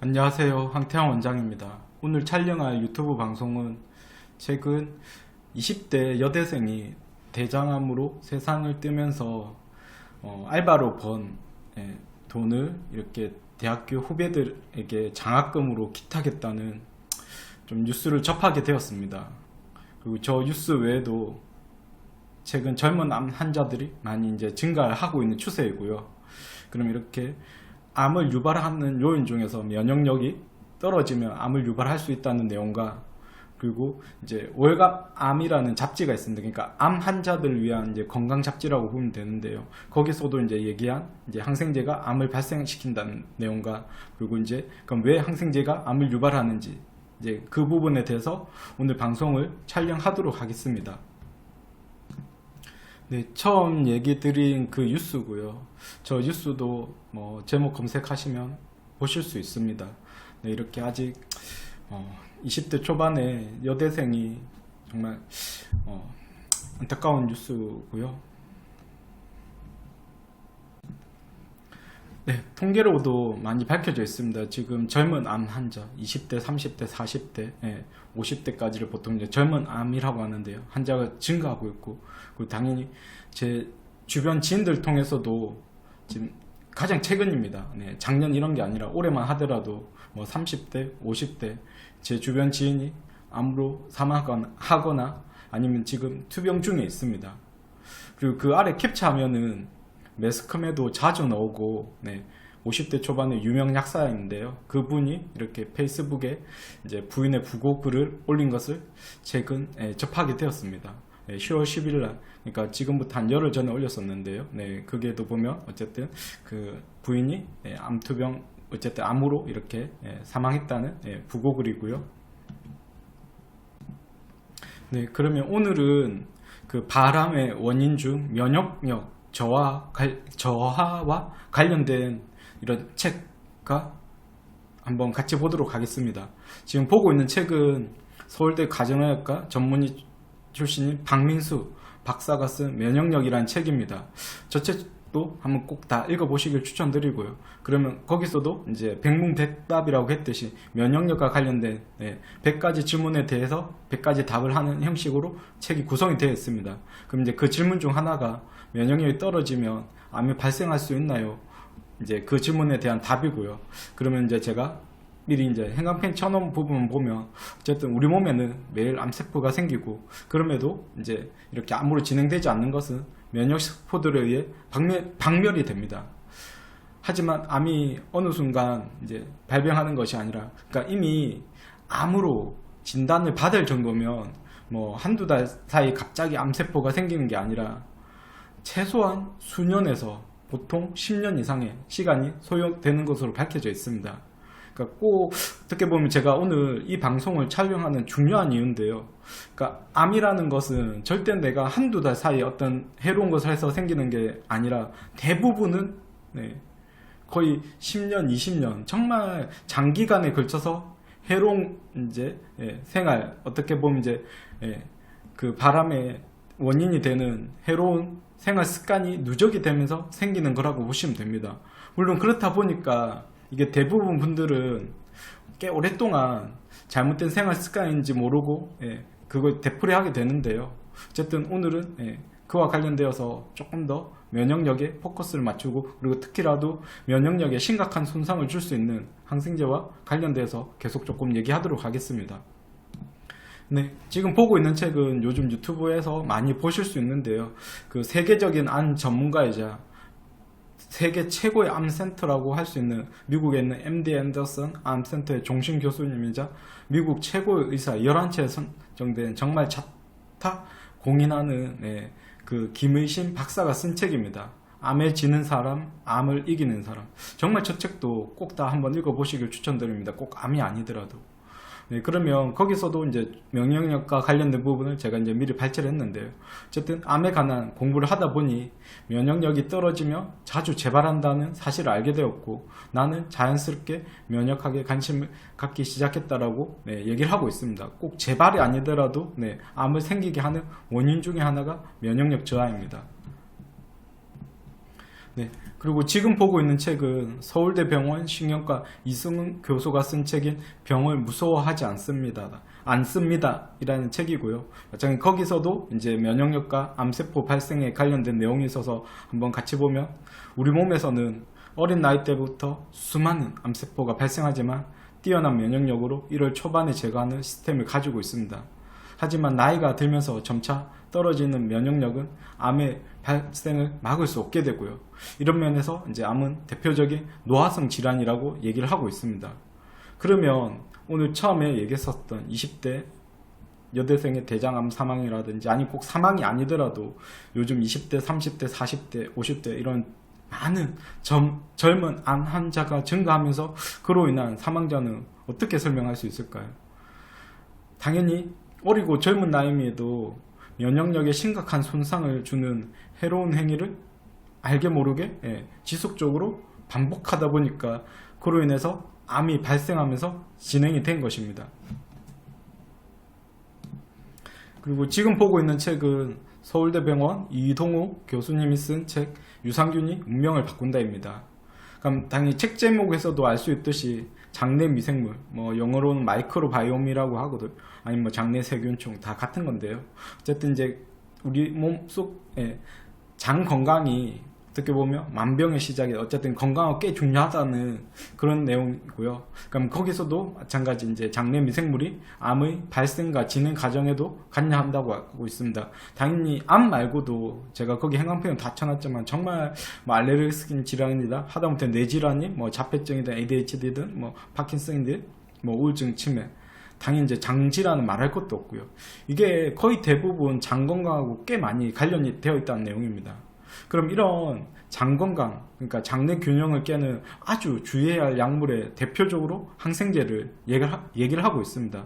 안녕하세요. 황태환 원장입니다. 오늘 촬영할 유튜브 방송은 최근 20대 여대생이 대장암으로 세상을 뜨면서 알바로 번 돈을 이렇게 대학교 후배들에게 장학금으로 기탁했다는 좀 뉴스를 접하게 되었습니다. 그리고 저 뉴스 외에도 최근 젊은 암 환자들이 많이 이제 증가를 하고 있는 추세이고요. 그럼 이렇게 암을 유발하는 요인 중에서 면역력이 떨어지면 암을 유발할 수 있다는 내용과, 그리고 이제 월갑암이라는 잡지가 있습니다. 그러니까 암 환자들을 위한 이제 건강 잡지라고 보면 되는데요. 거기서도 이제 얘기한 이제 항생제가 암을 발생시킨다는 내용과, 그리고 이제 그럼 왜 항생제가 암을 유발하는지 이제 그 부분에 대해서 오늘 방송을 촬영하도록 하겠습니다. 네, 처음 얘기 드린 그 뉴스고요. 저 뉴스도 제목 검색하시면 보실 수 있습니다. 네, 이렇게 아직 20대 초반의 여대생이 정말 안타까운 뉴스고요. 네, 통계로도 많이 밝혀져 있습니다. 지금 젊은 암 환자 20대, 30대, 40대, 50대까지를 보통 이제 젊은 암이라고 하는데요. 환자가 증가하고 있고, 그리고 당연히 제 주변 지인들 통해서도 지금 가장 최근입니다. 네, 작년 이런 게 아니라 올해만 하더라도 30대, 50대 제 주변 지인이 암으로 사망하거나 아니면 지금 투병 중에 있습니다. 그리고 그 아래 캡처하면은 매스컴에도 자주 나오고, 50대 초반의 유명 약사인데요. 그분이 이렇게 페이스북에 이제 부인의 부고 글을 올린 것을 최근 접하게 되었습니다. 10월 10일 날, 그러니까 지금부터 한 열흘 전에 올렸었는데요. 그게도 보면 어쨌든 그 부인이 암투병, 어쨌든 암으로 이렇게 사망했다는 부고 글이고요. 네, 그러면 오늘은 그 발암의 원인 중 면역력 저하와 관련된 이런 책과 한번 같이 보도록 하겠습니다. 지금 보고 있는 책은 서울대 가정의학과 전문의 출신인 박민수 박사가 쓴 면역력이라는 책입니다. 저 책도 한번 꼭 다 읽어보시길 추천드리고요. 그러면 거기서도 이제 백문백답이라고 했듯이 면역력과 관련된 100가지 질문에 대해서 100가지 답을 하는 형식으로 책이 구성이 되어 있습니다. 그럼 이제 그 질문 중 하나가 면역력이 떨어지면 암이 발생할 수 있나요? 이제 그 질문에 대한 답이고요. 그러면 이제 제가 미리 이제 행간펜 쳐놓은 부분 보면 어쨌든 우리 몸에는 매일 암세포가 생기고, 그럼에도 이제 이렇게 암으로 진행되지 않는 것은 면역세포들에 의해 박멸이 됩니다. 하지만 암이 어느 순간 이제 발병하는 것이 아니라, 그러니까 이미 암으로 진단을 받을 정도면 한두 달 사이 갑자기 암세포가 생기는 게 아니라 최소한 수년에서 보통 10년 이상의 시간이 소요되는 것으로 밝혀져 있습니다. 그러니까 꼭 어떻게 보면 제가 오늘 이 방송을 촬영하는 중요한 이유인데요. 그러니까 암이라는 것은 절대 내가 한두 달 사이에 어떤 해로운 것을 해서 생기는 게 아니라 대부분은 거의 10년, 20년 정말 장기간에 걸쳐서 해로운 이제 생활, 어떻게 보면 이제 그 발암의 원인이 되는 해로운 생활 습관이 누적이 되면서 생기는 거라고 보시면 됩니다. 물론 그렇다 보니까 이게 대부분 분들은 꽤 오랫동안 잘못된 생활 습관인지 모르고 그걸 되풀이하게 되는데요. 어쨌든 오늘은 그와 관련되어서 조금 더 면역력에 포커스를 맞추고, 그리고 특히라도 면역력에 심각한 손상을 줄 수 있는 항생제와 관련돼서 계속 조금 얘기하도록 하겠습니다. 네, 지금 보고 있는 책은 요즘 유튜브에서 많이 보실 수 있는데요. 그 세계적인 암 전문가이자 세계 최고의 암센터라고 할 수 있는 미국에 있는 MD 앤더슨 암센터의 종신 교수님이자 미국 최고의 의사 11채에 선정된 정말 자타 공인하는 그 김의신 박사가 쓴 책입니다. 암에 지는 사람, 암을 이기는 사람. 정말 저 책도 꼭 다 한번 읽어보시길 추천드립니다. 꼭 암이 아니더라도. 네, 그러면 거기서도 이제 면역력과 관련된 부분을 제가 이제 미리 발제를 했는데요. 어쨌든 암에 관한 공부를 하다 보니 면역력이 떨어지며 자주 재발한다는 사실을 알게 되었고, 나는 자연스럽게 면역학에 관심을 갖기 시작했다라고 얘기를 하고 있습니다. 꼭 재발이 아니더라도 암을 생기게 하는 원인 중에 하나가 면역력 저하입니다. 네. 그리고 지금 보고 있는 책은 서울대병원 신경과 이승훈 교수가 쓴 책인 병을 무서워하지 않습니다. 이라는 책이고요. 마찬가지 거기서도 이제 면역력과 암세포 발생에 관련된 내용이 있어서 한번 같이 보면 우리 몸에서는 어린 나이 때부터 수많은 암세포가 발생하지만 뛰어난 면역력으로 1월 초반에 제거하는 시스템을 가지고 있습니다. 하지만 나이가 들면서 점차 떨어지는 면역력은 암의 발생을 막을 수 없게 되고요. 이런 면에서 이제 암은 대표적인 노화성 질환이라고 얘기를 하고 있습니다. 그러면 오늘 처음에 얘기했었던 20대 여대생의 대장암 사망이라든지, 아니 꼭 사망이 아니더라도 요즘 20대, 30대, 40대, 50대 이런 많은 젊은 암 환자가 증가하면서 그로 인한 사망자는 어떻게 설명할 수 있을까요? 당연히 어리고 젊은 나이에도 면역력에 심각한 손상을 주는 해로운 행위를 알게 모르게 지속적으로 반복하다 보니까 그로 인해서 암이 발생하면서 진행이 된 것입니다. 그리고 지금 보고 있는 책은 서울대병원 이동호 교수님이 쓴 책 유산균이 운명을 바꾼다입니다. 그럼 당연히 책 제목에서도 알 수 있듯이 장내 미생물, 뭐 영어로는 마이크로바이옴이라고 하거든. 아니면 뭐 장내 세균총 다 같은 건데요. 어쨌든 이제 우리 몸 속에 장 건강이 어떻게 보면 만병의 시작이 어쨌든 건강하고 꽤 중요하다는 그런 내용이고요. 그럼 거기서도 마찬가지 이제 장내 미생물이 암의 발생과 진행 과정에도 관여한다고 하고 있습니다. 당연히 암 말고도 제가 거기 행방표현 다 쳐놨지만 정말 뭐 알레르기 질환이다 하다못해 뇌질환이 뭐 자폐증이든 ADHD든 뭐 파킨슨이든 뭐 우울증 치매, 당연히 이제 장질환은 말할 것도 없고요. 이게 거의 대부분 장 건강하고 꽤 많이 관련이 되어 있다는 내용입니다. 그럼 이런 장 건강, 그러니까 장내 균형을 깨는 아주 주의해야 할 약물의 대표적으로 항생제를 얘기를 하고 있습니다.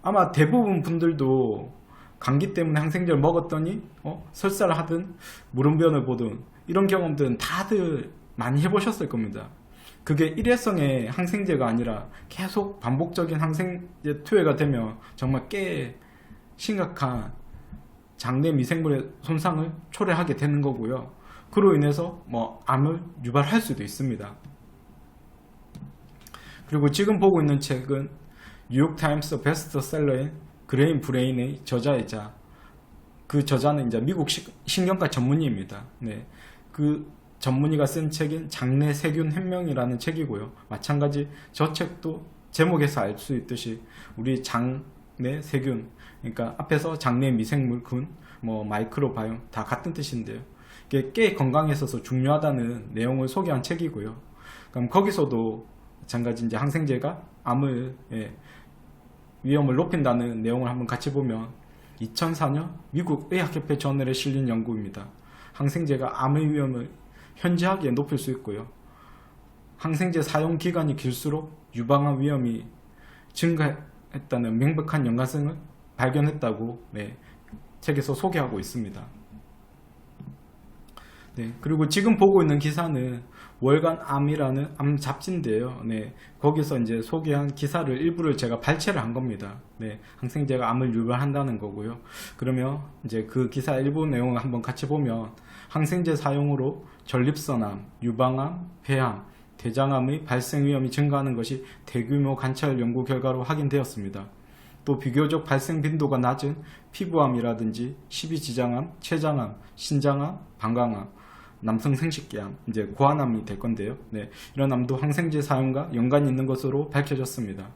아마 대부분 분들도 감기 때문에 항생제를 먹었더니 설사를 하든 물음변을 보든 이런 경험들은 다들 많이 해보셨을 겁니다. 그게 일회성의 항생제가 아니라 계속 반복적인 항생제 투여가 되면 정말 꽤 심각한 장내 미생물의 손상을 초래하게 되는 거고요. 그로 인해서 뭐 암을 유발할 수도 있습니다. 그리고 지금 보고 있는 책은 뉴욕타임스 베스트셀러인 그레임 브레인의 저자이자 그 저자는 이제 미국 신경과 전문의입니다. 네, 그 전문의가 쓴 책인 장내 세균 혁명이라는 책이고요. 마찬가지 저 책도 제목에서 알 수 있듯이 우리 장내 세균, 그러니까 앞에서 장내 미생물, 균, 뭐 마이크로바이옴 다 같은 뜻인데요. 이게 꽤 건강에 있어서 중요하다는 내용을 소개한 책이고요. 그럼 거기서도 마찬가지 이제 항생제가 암을 위험을 높인다는 내용을 한번 같이 보면 2004년 미국 의학협회 저널에 실린 연구입니다. 항생제가 암의 위험을 현저하게 높일 수 있고요. 항생제 사용 기간이 길수록 유방암 위험이 증가했다는 명백한 연관성을 발견했다고 책에서 소개하고 있습니다. 그리고 지금 보고 있는 기사는 월간 암이라는 암 잡지인데요. 거기서 이제 소개한 기사를 일부를 제가 발췌를 한 겁니다. 항생제가 암을 유발한다는 거고요. 그러면 이제 그 기사 일부 내용을 한번 같이 보면 항생제 사용으로 전립선암, 유방암, 폐암, 대장암의 발생 위험이 증가하는 것이 대규모 관찰 연구 결과로 확인되었습니다. 또 비교적 발생 빈도가 낮은 피부암이라든지 십이지장암, 췌장암, 신장암, 방광암, 남성 생식기암, 이제 고환암이 될 건데요. 이런 암도 항생제 사용과 연관이 있는 것으로 밝혀졌습니다.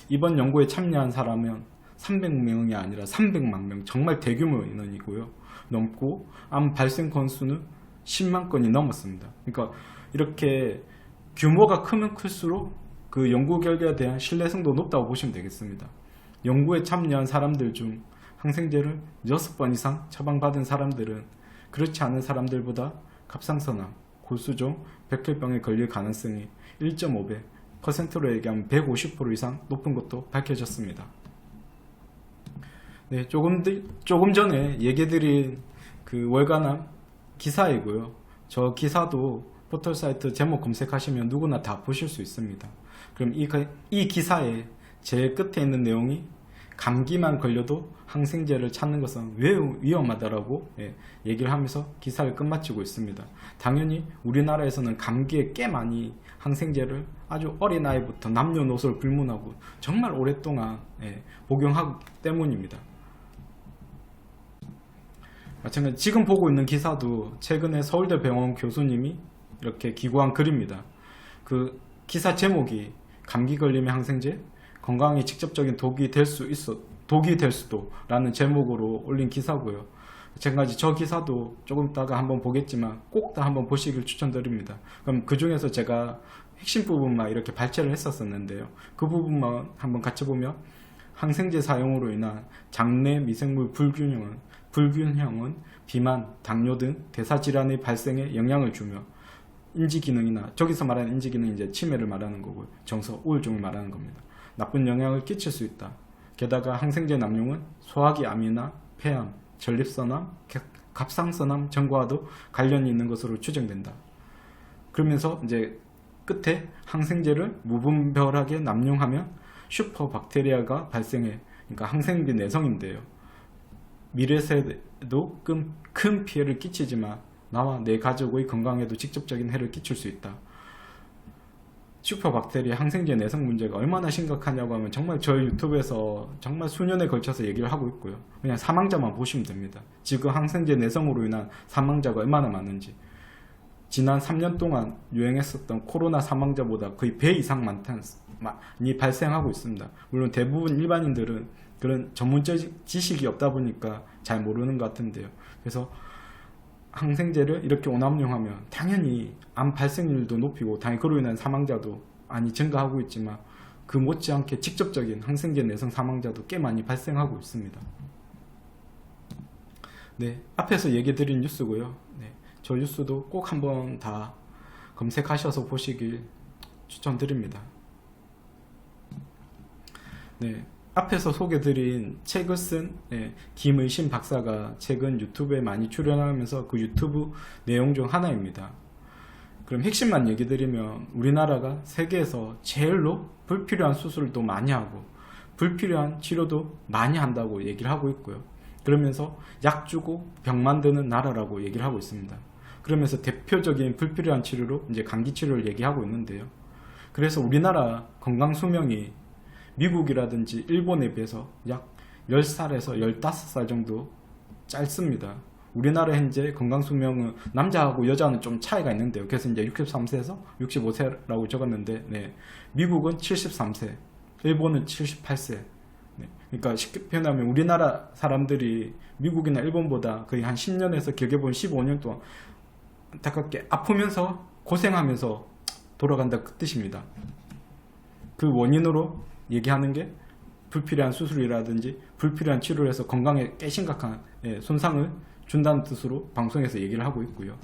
이번 연구에 참여한 사람은 300명이 아니라 300만 명, 정말 대규모 인원이고요. 넘고 암 발생 건수는 10만 건이 넘었습니다. 그러니까 이렇게 규모가 크면 클수록 그 연구 결과에 대한 신뢰성도 높다고 보시면 되겠습니다. 연구에 참여한 사람들 중 항생제를 6번 이상 처방받은 사람들은 그렇지 않은 사람들보다 갑상선암, 골수종, 백혈병에 걸릴 가능성이 1.5배, 퍼센트로 얘기하면 150% 이상 높은 것도 밝혀졌습니다. 조금 전에 얘기해드린 그 월간암 기사이고요. 저 기사도 포털사이트 제목 검색하시면 누구나 다 보실 수 있습니다. 그럼 이 기사의 제일 끝에 있는 내용이 감기만 걸려도 항생제를 찾는 것은 매우 위험하다라고 얘기를 하면서 기사를 끝마치고 있습니다. 당연히 우리나라에서는 감기에 꽤 많이 항생제를 아주 어린 나이부터 남녀노소를 불문하고 정말 오랫동안 복용하기 때문입니다. 마찬가지 지금 보고 있는 기사도 최근에 서울대 병원 교수님이 이렇게 기고한 글입니다. 그 기사 제목이 감기 걸림의 항생제 건강에 직접적인 독이 될 수도 라는 제목으로 올린 기사고요. 마찬가지 저 기사도 조금 이따가 한번 보겠지만 꼭 다 한번 보시길 추천드립니다. 그럼 그 중에서 제가 핵심 부분만 이렇게 발췌를 했었는데요. 그 부분만 한번 같이 보면 항생제 사용으로 인한 장내 미생물 불균형은 비만, 당뇨 등 대사질환의 발생에 영향을 주며 인지기능이나 저기서 말하는 인지기능 이제 치매를 말하는 거고요. 정서, 우울증을 말하는 겁니다. 나쁜 영향을 끼칠 수 있다. 게다가 항생제 남용은 소화기 암이나 폐암, 전립선암, 갑상선암 전과와도 관련이 있는 것으로 추정된다. 그러면서 이제 끝에 항생제를 무분별하게 남용하면 슈퍼박테리아가 발생해. 그러니까 항생제 내성인데요. 미래세에도 큰 피해를 끼치지만 나와 내 가족의 건강에도 직접적인 해를 끼칠 수 있다. 슈퍼박테리아 항생제 내성 문제가 얼마나 심각하냐고 하면 정말 저희 유튜브에서 정말 수년에 걸쳐서 얘기를 하고 있고요. 그냥 사망자만 보시면 됩니다. 지금 항생제 내성으로 인한 사망자가 얼마나 많은지. 지난 3년 동안 유행했었던 코로나 사망자보다 거의 배 이상 많이 발생하고 있습니다. 물론 대부분 일반인들은 그런 전문적 지식이 없다 보니까 잘 모르는 것 같은데요. 그래서 항생제를 이렇게 오남용하면 당연히 암 발생률도 높이고 당연히 그로 인한 사망자도 많이 증가하고 있지만 그 못지않게 직접적인 항생제 내성 사망자도 꽤 많이 발생하고 있습니다. 네, 앞에서 얘기 드린 뉴스고요. 네, 저 뉴스도 꼭 한번 다 검색하셔서 보시길 추천드립니다. 네, 앞에서 소개드린 책을 쓴 김의신 박사가 최근 유튜브에 많이 출연하면서 그 유튜브 내용 중 하나입니다. 그럼 핵심만 얘기 드리면 우리나라가 세계에서 제일로 불필요한 수술도 많이 하고 불필요한 치료도 많이 한다고 얘기를 하고 있고요. 그러면서 약 주고 병 만드는 나라라고 얘기를 하고 있습니다. 그러면서 대표적인 불필요한 치료로 이제 감기 치료를 얘기하고 있는데요. 그래서 우리나라 건강 수명이 미국이라든지 일본에 비해서 약 10살에서 15살 정도 짧습니다. 우리나라 현재 건강수명은 남자하고 여자는 좀 차이가 있는데요. 그래서 이제 63세에서 65세라고 적었는데, 네. 미국은 73세, 일본은 78세. 네. 그러니까 쉽게 표현하면 우리나라 사람들이 미국이나 일본보다 거의 한 10년에서 길게 보면 15년 동안 안타깝게 아프면서 고생하면서 돌아간다 그 뜻입니다. 그 원인으로 얘기하는 게 불필요한 수술이라든지 불필요한 치료를 해서 건강에 꽤 심각한 손상을 준다는 뜻으로 방송에서 얘기를 하고 있고요.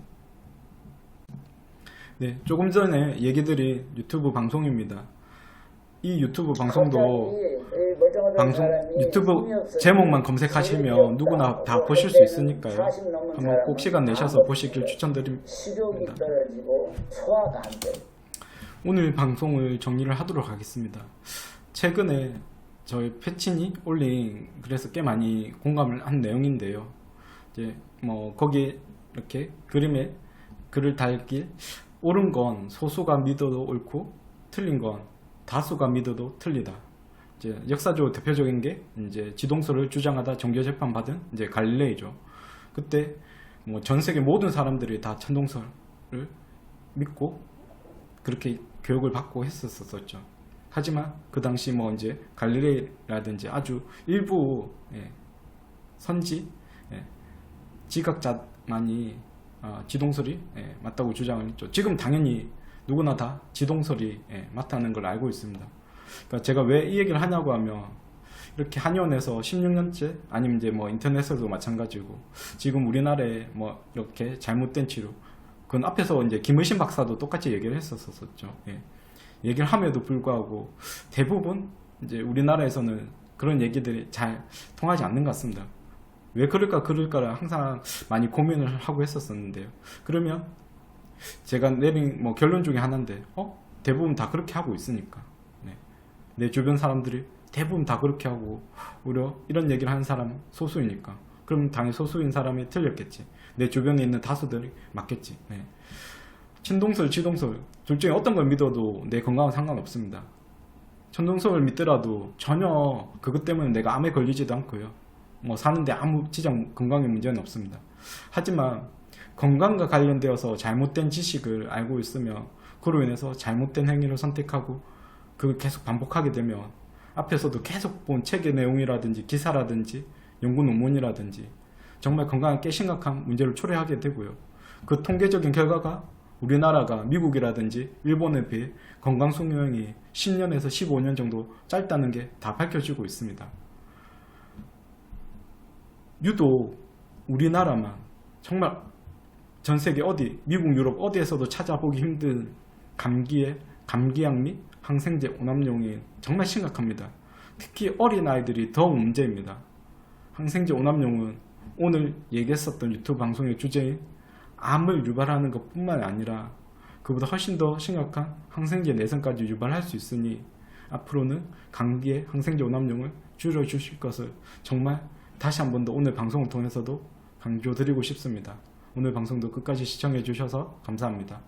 네, 조금 전에 얘기 드린 유튜브 방송입니다. 이 유튜브 방송도 유튜브 제목만 검색하시면 누구나 다 보실 수 있으니까요. 한번 꼭 시간 내셔서 보시길 추천드립니다. 오늘 방송을 정리를 하도록 하겠습니다. 최근에 저희 패친이 올린 그래서 꽤 많이 공감을 한 내용인데요. 이제 뭐 거기에 이렇게 그림에 글을 달길 옳은 건 소수가 믿어도 옳고 틀린 건 다수가 믿어도 틀리다. 이제 역사적으로 대표적인 게 이제 지동설을 주장하다 정교 재판 받은 이제 갈릴레이죠. 그때 뭐 전 세계 모든 사람들이 다 천동설을 믿고 그렇게 교육을 받고 했었었죠. 하지만 그 당시 뭐 이제 갈릴레이라든지 아주 일부 선지 지각자만이 지동설이 맞다고 주장을 했죠. 지금 당연히 누구나 다 지동설이 맞다는 걸 알고 있습니다. 그러니까 제가 왜 이 얘기를 하냐고 하면 이렇게 한의원에서 16년째 아니면 이제 뭐 인터넷에도 마찬가지고 지금 우리나라에 뭐 이렇게 잘못된 치료 그건 앞에서 이제 김의신 박사도 똑같이 얘기를 했었었죠. 얘기를 함에도 불구하고 대부분 이제 우리나라에서는 그런 얘기들이 잘 통하지 않는 것 같습니다. 왜 그럴까를 항상 많이 고민을 하고 했었었는데요. 그러면 제가 내린 뭐 결론 중에 하나인데 대부분 다 그렇게 하고 있으니까 내 주변 사람들이 대부분 다 그렇게 하고 오히려 이런 얘기를 하는 사람 소수이니까 그럼 당연히 소수인 사람이 틀렸겠지. 내 주변에 있는 다수들이 맞겠지. 네. 친동설, 지동설 둘 중에 어떤 걸 믿어도 내 건강은 상관없습니다. 천동설을 믿더라도 전혀 그것 때문에 내가 암에 걸리지도 않고요. 뭐 사는데 아무 지장 건강에 문제는 없습니다. 하지만 건강과 관련되어서 잘못된 지식을 알고 있으며 그로 인해서 잘못된 행위를 선택하고 그걸 계속 반복하게 되면 앞에서도 계속 본 책의 내용이라든지 기사라든지 연구 논문이라든지 정말 건강에 꽤 심각한 문제를 초래하게 되고요. 그 통계적인 결과가 우리나라가 미국이라든지 일본에 비해 건강 수명이 10년에서 15년 정도 짧다는 게 다 밝혀지고 있습니다. 유독 우리나라만 정말 전세계 어디 미국 유럽 어디에서도 찾아보기 힘든 감기약 및 항생제 오남용이 정말 심각합니다. 특히 어린아이들이 더 문제입니다. 항생제 오남용은 오늘 얘기했었던 유튜브 방송의 주제인 암을 유발하는 것 뿐만 아니라 그보다 훨씬 더 심각한 항생제 내성까지 유발할 수 있으니 앞으로는 감기의 항생제 오남용을 줄여주실 것을 정말 다시 한 번 더 오늘 방송을 통해서도 강조드리고 싶습니다. 오늘 방송도 끝까지 시청해 주셔서 감사합니다.